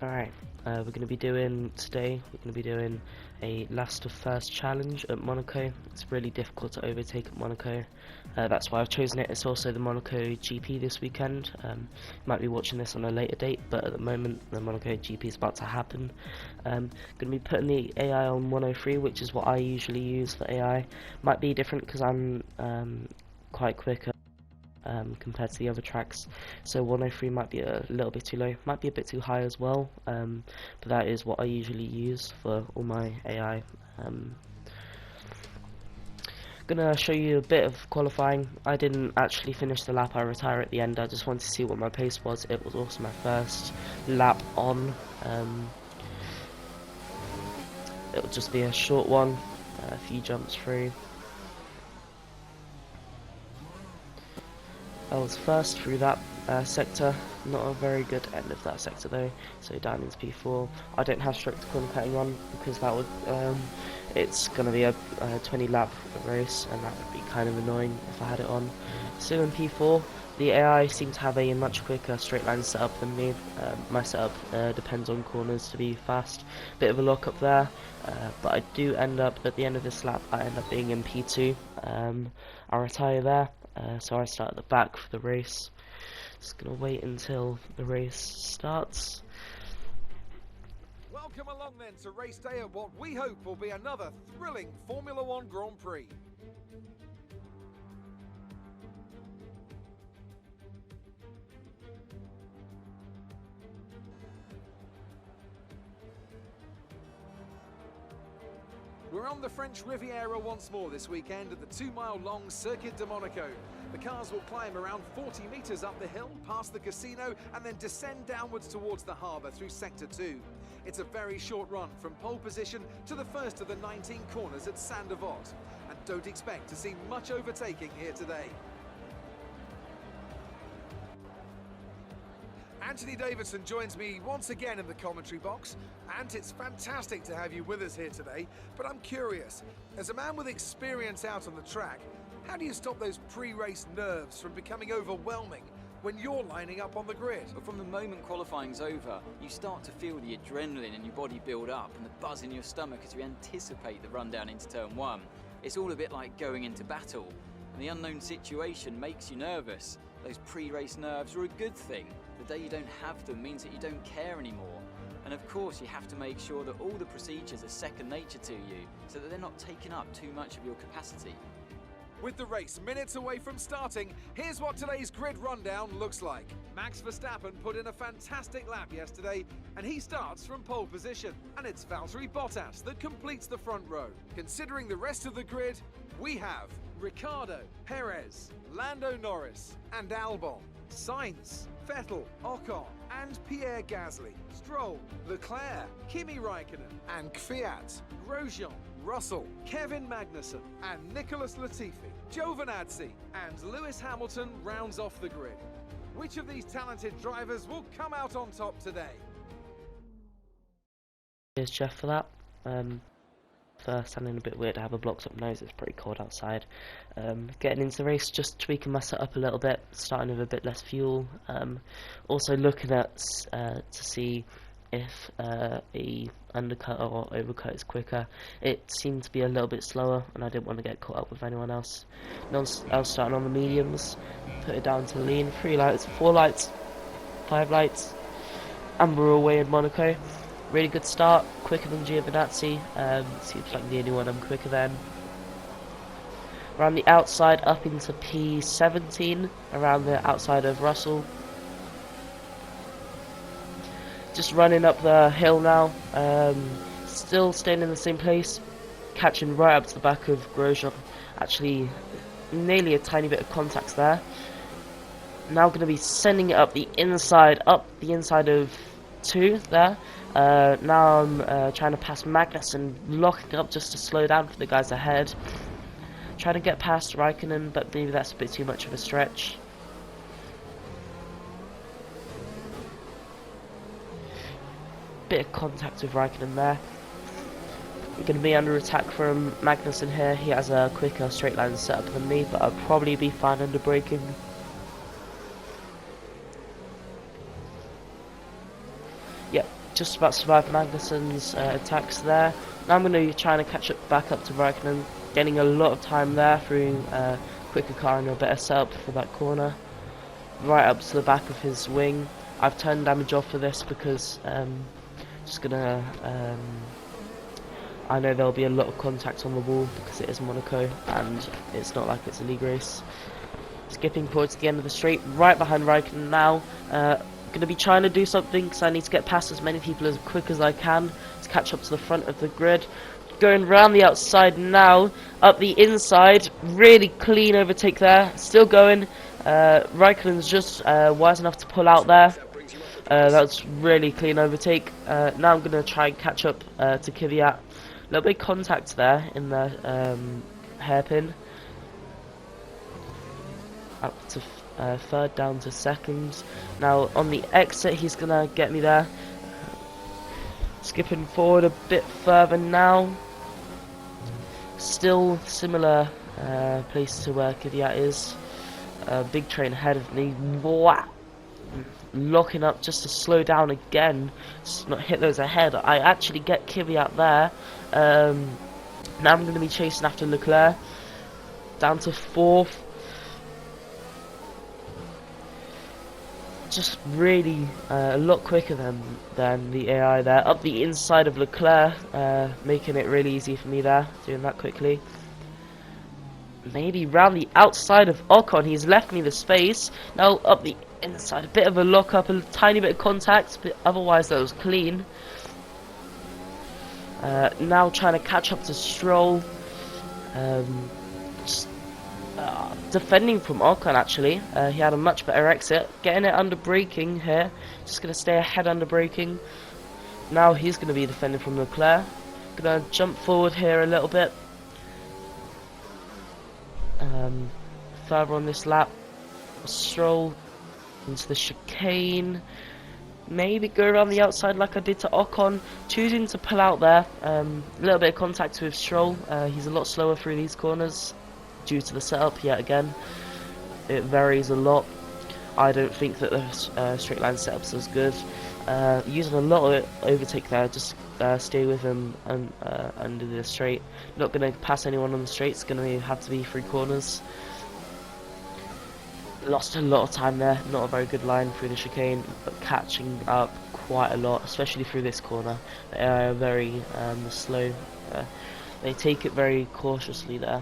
Alright, we're going to be doing a last of first challenge at Monaco. It's really difficult to overtake at Monaco. That's why I've chosen it. It's also the Monaco GP this weekend. Might be watching this on a later date, but at the moment the Monaco GP is about to happen. Going to be putting the AI on 103, which is what I usually use for AI. Might be different because I'm quite quicker compared to the other tracks, so 103 might be a little bit too low, might be a bit too high as well, but that is what I usually use for all my AI. Gonna show you a bit of qualifying. I didn't actually finish the lap, I retired at the end. I just wanted to see what my pace was. It was also my first lap on. It'll just be a short one, a few jumps through. I was first through that sector, not a very good end of that sector though, so down into P4. I don't have strict corner cutting on because that would, it's going to be a 20 lap race and that would be kind of annoying if I had it on. Still in P4, the AI seems to have a much quicker straight line setup than me. My setup depends on corners to be fast, bit of a lock up there, but I do end up, at the end of this lap, I end up being in P2. I retire there. So I start at the back for the race. Just gonna wait until the race starts. Welcome along then to race day at what we hope will be another thrilling Formula One Grand Prix. We're on the French Riviera once more this weekend at the 2-mile-long Circuit de Monaco. The cars will climb around 40 metres up the hill, past the casino, and then descend downwards towards the harbour through Sector 2. It's a very short run from pole position to the first of the 19 corners at Saint-Devote. And don't expect to see much overtaking here today. Anthony Davidson joins me once again in the commentary box. Ant, it's fantastic to have you with us here today, but I'm curious, as a man with experience out on the track, how do you stop those pre-race nerves from becoming overwhelming when you're lining up on the grid? But from the moment qualifying's over, you start to feel the adrenaline in your body build up and the buzz in your stomach as you anticipate the run down into turn 1. It's all a bit like going into battle, and the unknown situation makes you nervous. Those pre-race nerves are a good thing. The day you don't have them means that you don't care anymore. And of course you have to make sure that all the procedures are second nature to you, so that they're not taking up too much of your capacity. With the race minutes away from starting, here's what today's grid rundown looks like. Max Verstappen put in a fantastic lap yesterday, and he starts from pole position. And it's Valtteri Bottas that completes the front row. Considering the rest of the grid, we have Ricciardo, Perez, Lando Norris, and Albon, Sainz, Vettel, Ocon, and Pierre Gasly, Stroll, Leclerc, Kimi Raikkonen, and Kvyat, Grosjean, Russell, Kevin Magnussen, and Nicholas Latifi, Giovinazzi, and Lewis Hamilton rounds off the grid. Which of these talented drivers will come out on top today? Here's Jeff for that. First, sounding a bit weird to have a blocked up nose, it's pretty cold outside. Getting into the race, just tweaking my setup a little bit, starting with a bit less fuel. Also looking at to see if a undercut or overcut is quicker. It seemed to be a little bit slower and I didn't want to get caught up with anyone else. I was starting on the mediums, put it down to lean, 3 lights, 4 lights, 5 lights, and we're away in Monaco. Really good start, quicker than Giovinazzi, seems like the only one I'm quicker than. Around the outside up into P17, around the outside of Russell. Just running up the hill now, still staying in the same place, catching right up to the back of Grosjean, actually nearly a tiny bit of contacts there. Now going to be sending it up the inside of 2 there. Now I'm trying to pass Magnussen, locking up just to slow down for the guys ahead. Trying to get past Raikkonen, but maybe that's a bit too much of a stretch. Bit of contact with Raikkonen there. We're going to be under attack from Magnussen here. He has a quicker straight line setup than me, but I'll probably be fine under braking. Yep, just about survived Magnussen's attacks there. Now I'm going to be trying to catch up back up to Raikkonen, getting a lot of time there through quicker car and a better setup for that corner. Right up to the back of his wing. I've turned damage off for this because just gonna I know there'll be a lot of contact on the wall because it is Monaco and it's not like it's a league race. Skipping towards the end of the straight, right behind Raikkonen now. Gonna be trying to do something because I need to get past as many people as quick as I can to catch up to the front of the grid. Going round the outside now, up the inside, really clean overtake there. Still going. Raikkonen's just wise enough to pull out there. That's really clean overtake. Now I'm going to try and catch up to Kvyat. A little bit of contact there in the hairpin. Up to third, down to second. Now on the exit he's going to get me there. Skipping forward a bit further now. Still similar place to where Kvyat is. Big train ahead of me. Wow. Locking up just to slow down again, just not hit those ahead. I actually get Kvyat there. Now I'm going to be chasing after Leclerc. Down to fourth. Just really a lot quicker than the AI there. Up the inside of Leclerc, making it really easy for me there, doing that quickly. Maybe round the outside of Ocon, he's left me the space. Now up the inside, a bit of a lock up, a tiny bit of contact, but otherwise that was clean. Now trying to catch up to Stroll. Just defending from Ocon actually. He had a much better exit. Getting it under braking here. Just going to stay ahead under braking. Now he's going to be defending from Leclerc. Going to jump forward here a little bit. Further on this lap. Stroll into the chicane. Maybe go around the outside like I did to Ocon. Choosing to pull out there. A little bit of contact with Stroll. He's a lot slower through these corners due to the setup yet again. It varies a lot. I don't think that the straight line setup's as good. Using a lot of overtake there, just stay with him and under the straight. Not going to pass anyone on the straight, it's going to have to be through corners. Lost a lot of time there, not a very good line through the chicane, but catching up quite a lot, especially through this corner. They are very slow, they take it very cautiously there.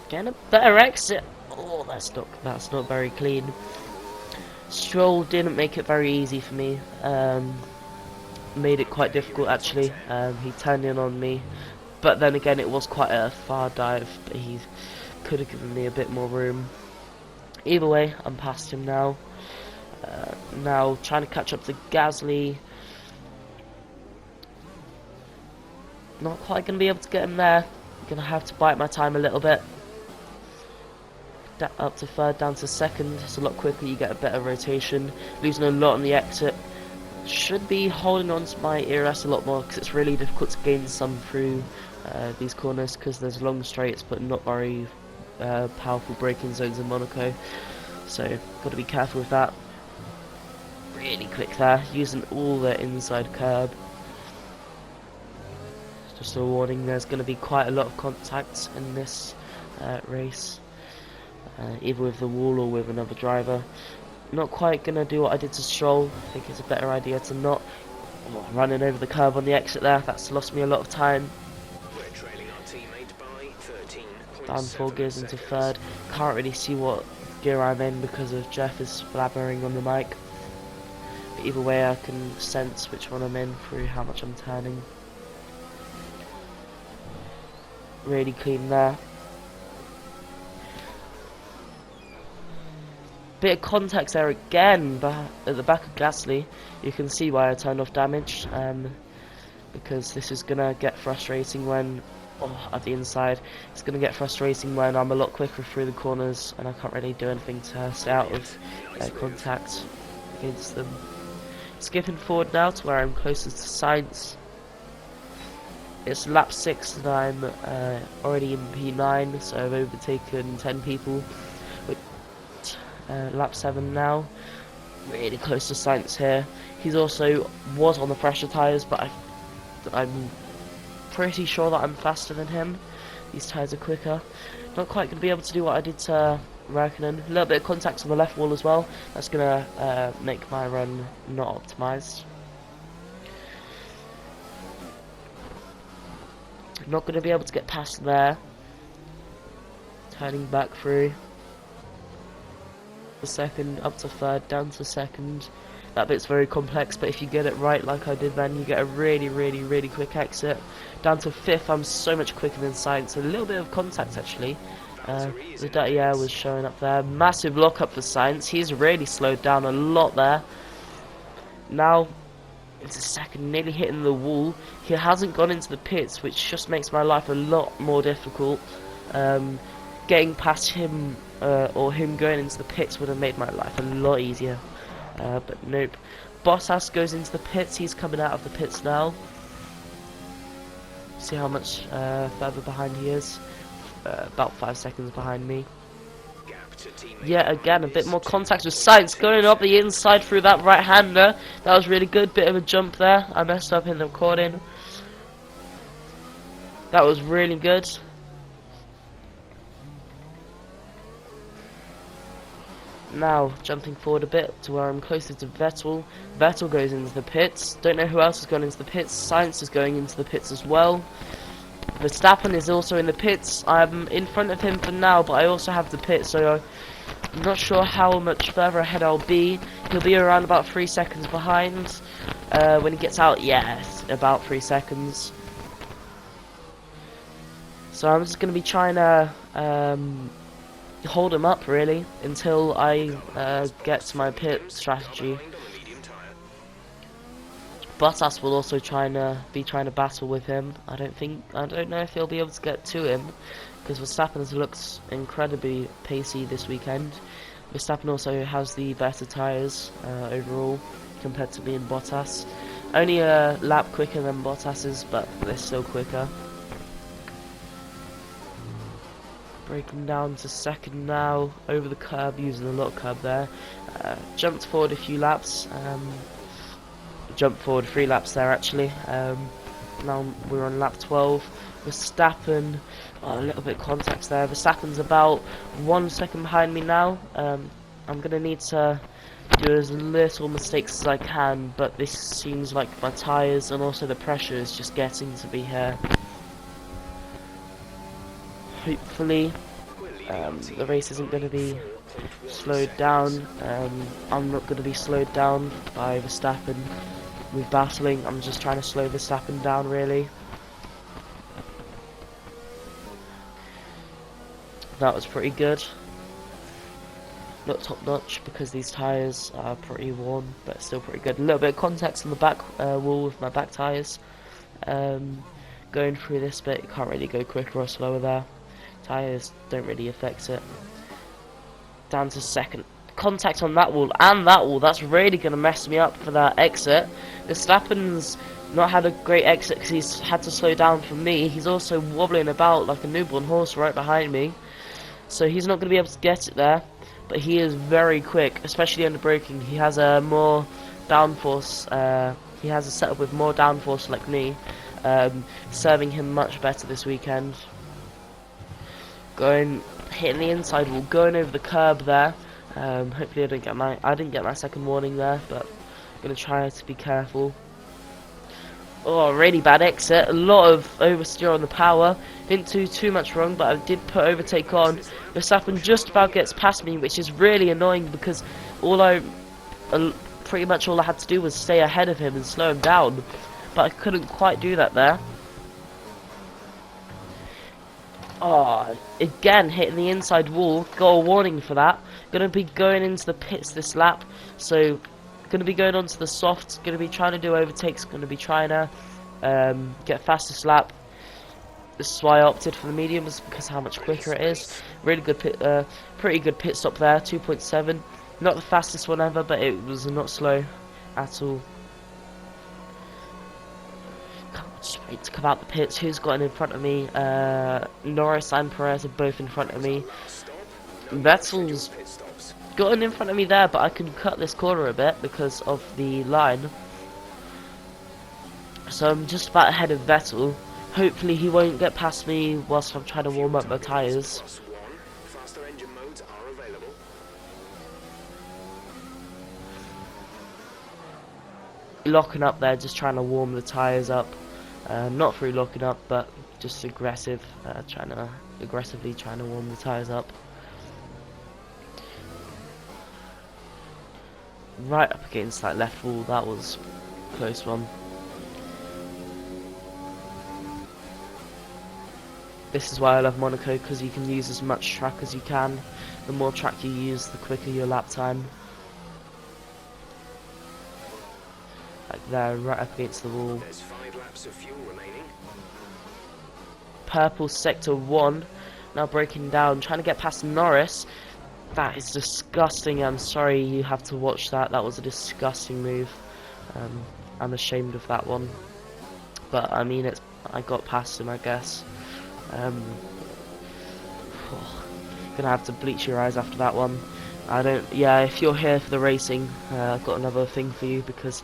Getting a better exit. Oh, that's not very clean. Stroll didn't make it very easy for me. Made it quite difficult actually. He turned in on me, but then again it was quite a far dive. But he could have given me a bit more room. Either way, I'm past him now. Now trying to catch up to Gasly. Not quite going to be able to get him there. Going to have to bite my time a little bit. Up to third, down to second. It's a lot quicker, you get a better rotation. Losing a lot on the exit. Should be holding on to my ERS a lot more because it's really difficult to gain some through these corners because there's long straights but not very powerful braking zones in Monaco. So, got to be careful with that. Really quick there, using all the inside curb. Just a warning, there's going to be quite a lot of contacts in this race. Either with the wall or with another driver. Not quite going to do what I did to Stroll. I think it's a better idea to not. Oh, running over the curb on the exit there, that's lost me a lot of time. We're trailing our teammate by 13.7 Down 4 gears into third. Can't really see what gear I'm in because of Jeff is blabbering on the mic. But either way I can sense which one I'm in through how much I'm turning. Really clean there. Bit of context there again, but at the back of Gasly, you can see why I turned off damage, because this is gonna get frustrating when, at the inside, it's gonna get frustrating when I'm a lot quicker through the corners and I can't really do anything to stay out of contact against them. Skipping forward now to where I'm closest to Sainz. It's lap 6 and I'm already in P9, so I've overtaken 10 people. Lap 7 now. Really close to Sainz here. He's also was on the pressure tyres, but I'm pretty sure that I'm faster than him. These tyres are quicker. Not quite going to be able to do what I did to Raikkonen. A little bit of contact on the left wall as well. That's going to make my run not optimised. Not going to be able to get past there. Turning back through. The second, up to third, down to second. That bit's very complex, but if you get it right like I did then, you get a really quick exit. Down to fifth, I'm so much quicker than Sainz. A little bit of contact actually. The dirty air was showing up there. Massive lockup for Sainz. He's really slowed down a lot there. Now, it's a second, nearly hitting the wall. He hasn't gone into the pits, which just makes my life a lot more difficult. Getting past him, or him going into the pits would have made my life a lot easier. But nope. Bottas goes into the pits. He's coming out of the pits now. See how much further behind he is. About 5 seconds behind me. Yeah, again, a bit more contact with Sainz going up the inside through that right-hander. That was really good. Bit of a jump there. I messed up in the recording. That was really good. Now, jumping forward a bit to where I'm closer to Vettel. Vettel goes into the pits. Don't know who else has gone into the pits. Sainz is going into the pits as well. Verstappen is also in the pits. I'm in front of him for now, but I also have the pit, so I'm not sure how much further ahead I'll be. He'll be around about 3 seconds behind. When he gets out, yes, about 3 seconds. So I'm just going to be trying to hold him up really until I get to my pit strategy. Bottas will also trying to battle with him. I don't know if he'll be able to get to him because Verstappen looks incredibly pacey this weekend. Verstappen also has the better tyres overall compared to me and Bottas. Only a lap quicker than Bottas's, but they're still quicker. Breaking down to second now, over the curb, using a lot of curb there. Jumped forward a few laps. Jumped forward 3 laps there actually. Now we're on lap 12. Verstappen, a little bit of contact there. Verstappen's about 1 second behind me now. I'm going to need to do as little mistakes as I can, but this seems like my tyres and also the pressure is just getting to me here. Hopefully the race isn't going to be slowed down. I'm not going to be slowed down by Verstappen with battling. I'm just trying to slow Verstappen down really. That was pretty good. Not top notch because these tyres are pretty worn, but still pretty good. A little bit of contact on the back wall with my back tyres. Going through this bit, you can't really go quicker or slower there. Tyres don't really affect it. Down to second. Contact on that wall and that wall. That's really going to mess me up for that exit. Verstappen's not had a great exit because he's had to slow down for me. He's also wobbling about like a newborn horse right behind me. So he's not going to be able to get it there. But he is very quick, especially under braking. He has a more downforce. He has a setup with more downforce like me. Serving him much better this weekend. Hitting the inside wall, going over the curb there. Hopefully I didn't get my second warning there, but I'm gonna try to be careful. Oh, really bad exit. A lot of oversteer on the power. Didn't do too much wrong, but I did put overtake on. Verstappen just about gets past me, which is really annoying because pretty much all I had to do was stay ahead of him and slow him down, but I couldn't quite do that there. Oh, again hitting the inside wall. Got a warning for that. Gonna be going into the pits this lap, so gonna be going onto the softs. Gonna be trying to do overtakes. Gonna be trying to get fastest lap. This is why I opted for the mediums because how much quicker it is. Really good pretty good pit stop there. 2.7. Not the fastest one ever, but it was not slow at all. Just wait to come out the pits. Who's gotten in front of me? Norris and Perez are both in front of me. Vettel's Got in front of me there, but I can cut this corner a bit because of the line. So I'm just about ahead of Vettel. Hopefully he won't get past me whilst I'm trying to warm up my tyres. Faster engine modes are available. Locking up there, just trying to warm the tyres up. Not through locking up, but just aggressively trying to warm the tyres up. Right up against that left wall, that was a close one. This is why I love Monaco, because you can use as much track as you can. The more track you use, the quicker your lap time. Like there, right up against the wall. There's 5 laps of fuel remaining. Purple sector 1, now breaking down, trying to get past Norris. That is disgusting. I'm sorry you have to watch that. That was a disgusting move. I'm ashamed of that one. But I mean, I got past him, I guess. Gonna have to bleach your eyes after that one. Yeah, if you're here for the racing, I've got another thing for you, because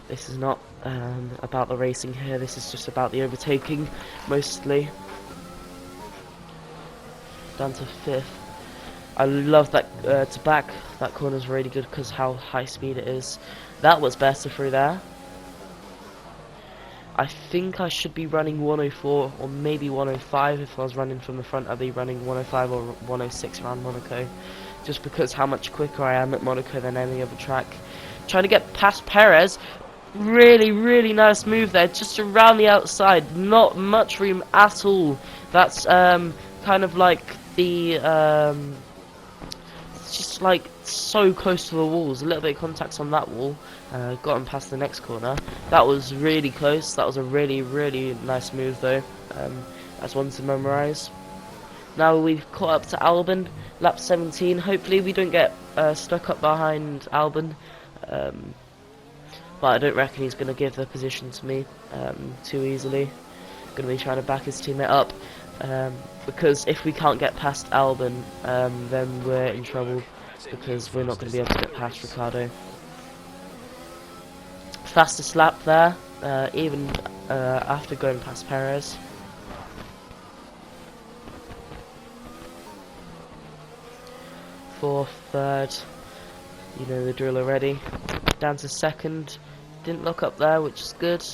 this is not about the racing here. This is just about the overtaking, mostly. Down to 5th. I love that to back. That corner's really good because how high speed it is. That was better through there. I think I should be running 104 or maybe 105. If I was running from the front, I'd be running 105 or 106 around Monaco, just because how much quicker I am at Monaco than any other track. Trying to get past Perez. Really nice move there, just around the outside. Not much room at all. That's kind of like the it's just like so close to the walls. A little bit of contact on that wall. Got him past the next corner. That was really close. That was a really nice move though. That's one to memorise. Now we've caught up to Albon, lap 17. Hopefully we don't get stuck up behind Albon. But I don't reckon he's going to give the position to me too easily. Going to be trying to back his teammate up. Because if we can't get past Albon, then we're in trouble, because we're not going to be able to get past Ricciardo. Fastest lap there, even after going past Perez. Fourth, third, you know the drill already. Down to 2nd, didn't lock up there, which is good.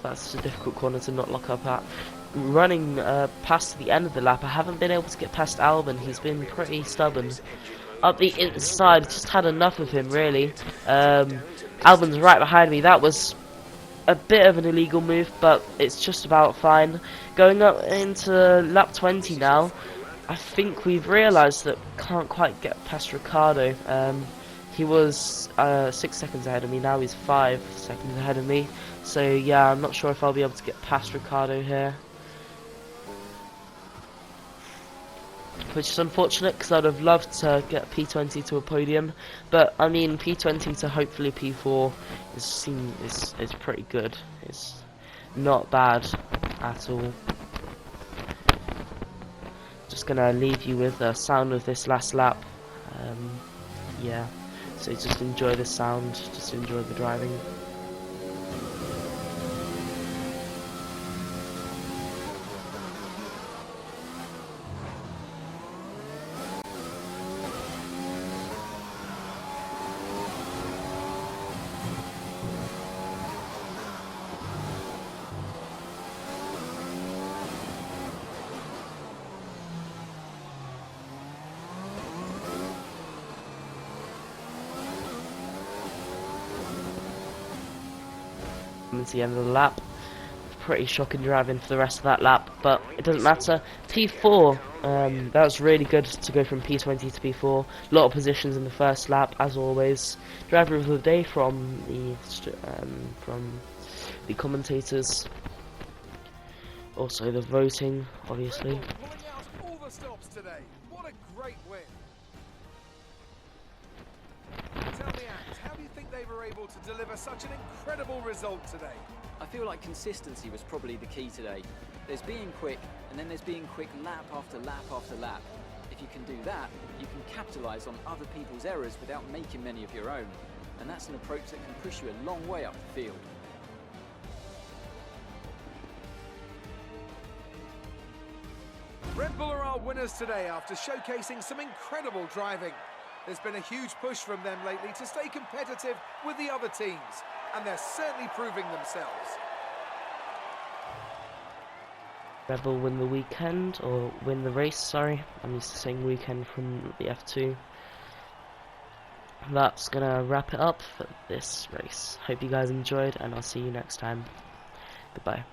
That's a difficult corner to not lock up at. Running past the end of the lap, I haven't been able to get past Albon. He's been pretty stubborn. Up the inside, just had enough of him really. Albon's right behind me. That was a bit of an illegal move, but it's just about fine. Going up into lap 20 now, I think we've realised that we can't quite get past Ricciardo. He was 6 seconds ahead of me, now he's 5 seconds ahead of me. So yeah, I'm not sure if I'll be able to get past Ricciardo here. Which is unfortunate, because I'd have loved to get P20 to a podium, but I mean P20 to hopefully P4 is pretty good. It's not bad at all. Just gonna leave you with the sound of this last lap. Yeah, so just enjoy the sound, just enjoy the driving. It's the end of the lap. Pretty shocking driving for the rest of that lap, but it doesn't matter. P4, that was really good to go from P20 to P4. A lot of positions in the first lap, as always. Driver of the day from the commentators. Also the voting, obviously. Pulling out all the stops today. What a great win. Tell me, Ant, how do you think they were able to deliver such an incredible result today? I feel like consistency was probably the key today. There's being quick, and then there's being quick lap after lap after lap. If you can do that, you can capitalise on other people's errors without making many of your own. And that's an approach that can push you a long way up the field. Red Bull are our winners today after showcasing some incredible driving. There's been a huge push from them lately to stay competitive with the other teams, and they're certainly proving themselves. Red Bull win the weekend, or win the race, sorry. I'm used to saying weekend from the F2. That's gonna wrap it up for this race. Hope you guys enjoyed, and I'll see you next time. Goodbye.